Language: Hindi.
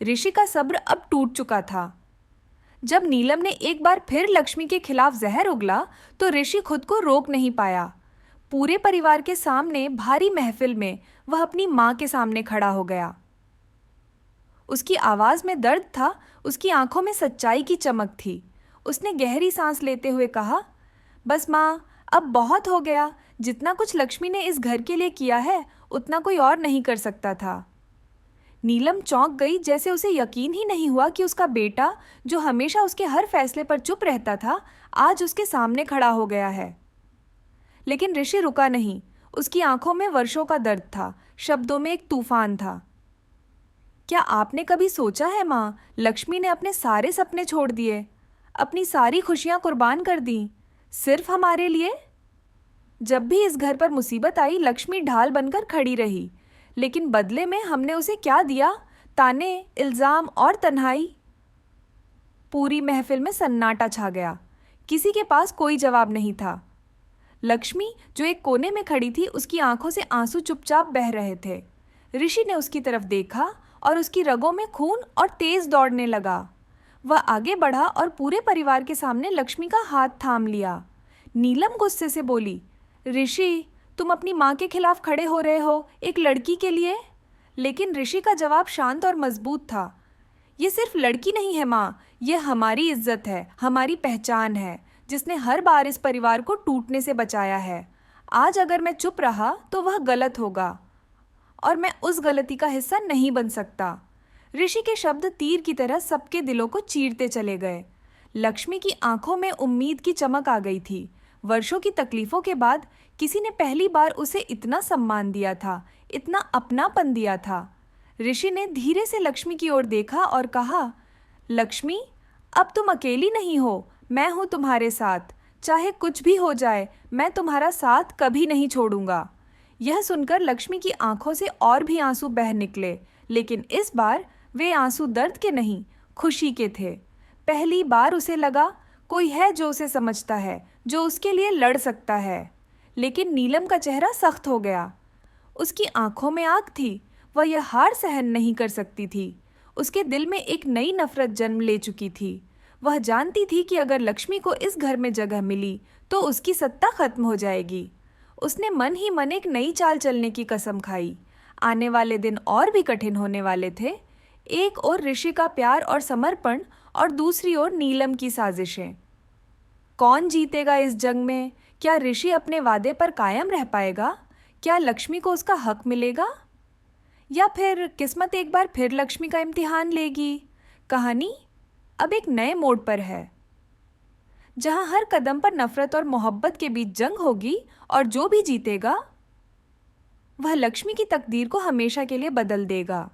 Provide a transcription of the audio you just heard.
ऋषि का सब्र अब टूट चुका था। जब नीलम ने एक बार फिर लक्ष्मी के खिलाफ जहर उगला तो ऋषि खुद को रोक नहीं पाया। पूरे परिवार के सामने भारी महफिल में वह अपनी माँ के सामने खड़ा हो गया। उसकी आवाज में दर्द था, उसकी आंखों में सच्चाई की चमक थी। उसने गहरी सांस लेते हुए कहा, बस माँ, अब बहुत हो गया। जितना कुछ लक्ष्मी ने इस घर के लिए किया है उतना कोई और नहीं कर सकता था। नीलम चौंक गई, जैसे उसे यकीन ही नहीं हुआ कि उसका बेटा, जो हमेशा उसके हर फैसले पर चुप रहता था, आज उसके सामने खड़ा हो गया है। लेकिन ऋषि रुका नहीं। उसकी आंखों में वर्षों का दर्द था, शब्दों में एक तूफान था। क्या आपने कभी सोचा है माँ, लक्ष्मी ने अपने सारे सपने छोड़ दिए, अपनी सारी खुशियां कुर्बान कर दी, सिर्फ हमारे लिए? जब भी इस घर पर मुसीबत आई लक्ष्मी ढाल बनकर खड़ी रही, लेकिन बदले में हमने उसे क्या दिया? ताने, इल्जाम और तन्हाई। पूरी महफिल में सन्नाटा छा गया। किसी के पास कोई जवाब नहीं था। लक्ष्मी, जो एक कोने में खड़ी थी, उसकी आंखों से आंसू चुपचाप बह रहे थे। ऋषि ने उसकी तरफ देखा और उसकी रगों में खून और तेज दौड़ने लगा। वह आगे बढ़ा और पूरे परिवार के सामने लक्ष्मी का हाथ थाम लिया। नीलम गुस्से से बोली, ऋषि, तुम अपनी माँ के खिलाफ खड़े हो रहे हो, एक लड़की के लिए? लेकिन ऋषि का जवाब शांत और मजबूत था। ये सिर्फ लड़की नहीं है माँ, ये हमारी इज्जत है, हमारी पहचान है, जिसने हर बार इस परिवार को टूटने से बचाया है। आज अगर मैं चुप रहा तो वह गलत होगा और मैं उस गलती का हिस्सा नहीं बन सकता। ऋषि के शब्द तीर की तरह सबके दिलों को चीरते चले गए। लक्ष्मी की आंखों में उम्मीद की चमक आ गई थी। वर्षों की तकलीफों के बाद किसी ने पहली बार उसे इतना सम्मान दिया था, इतना अपनापन दिया था। ऋषि ने धीरे से लक्ष्मी की ओर देखा और कहा, लक्ष्मी, अब तुम अकेली नहीं हो, मैं हूं तुम्हारे साथ। चाहे कुछ भी हो जाए, मैं तुम्हारा साथ कभी नहीं छोड़ूंगा। यह सुनकर लक्ष्मी की आंखों से और भी आंसू बह निकले, लेकिन इस बार वे आंसू दर्द के नहीं, खुशी के थे। पहली बार उसे लगा कोई है जो उसे समझता है, जो उसके लिए लड़ सकता है। लेकिन नीलम का चेहरा सख्त हो गया। उसकी आंखों में आग थी। वह यह हार सहन नहीं कर सकती थी। उसके दिल में एक नई नफरत जन्म ले चुकी थी। वह जानती थी कि अगर लक्ष्मी को इस घर में जगह मिली तो उसकी सत्ता खत्म हो जाएगी। उसने मन ही मन एक नई चाल चलने की कसम खाई। आने वाले दिन और भी कठिन होने वाले थे। एक ओर ऋषि का प्यार और समर्पण और दूसरी ओर नीलम की साजिशें। कौन जीतेगा इस जंग में? क्या ऋषि अपने वादे पर कायम रह पाएगा? क्या लक्ष्मी को उसका हक मिलेगा? या फिर किस्मत एक बार फिर लक्ष्मी का इम्तिहान लेगी? कहानी अब एक नए मोड़ पर है, जहां हर कदम पर नफरत और मोहब्बत के बीच जंग होगी और जो भी जीतेगा वह लक्ष्मी की तकदीर को हमेशा के लिए बदल देगा।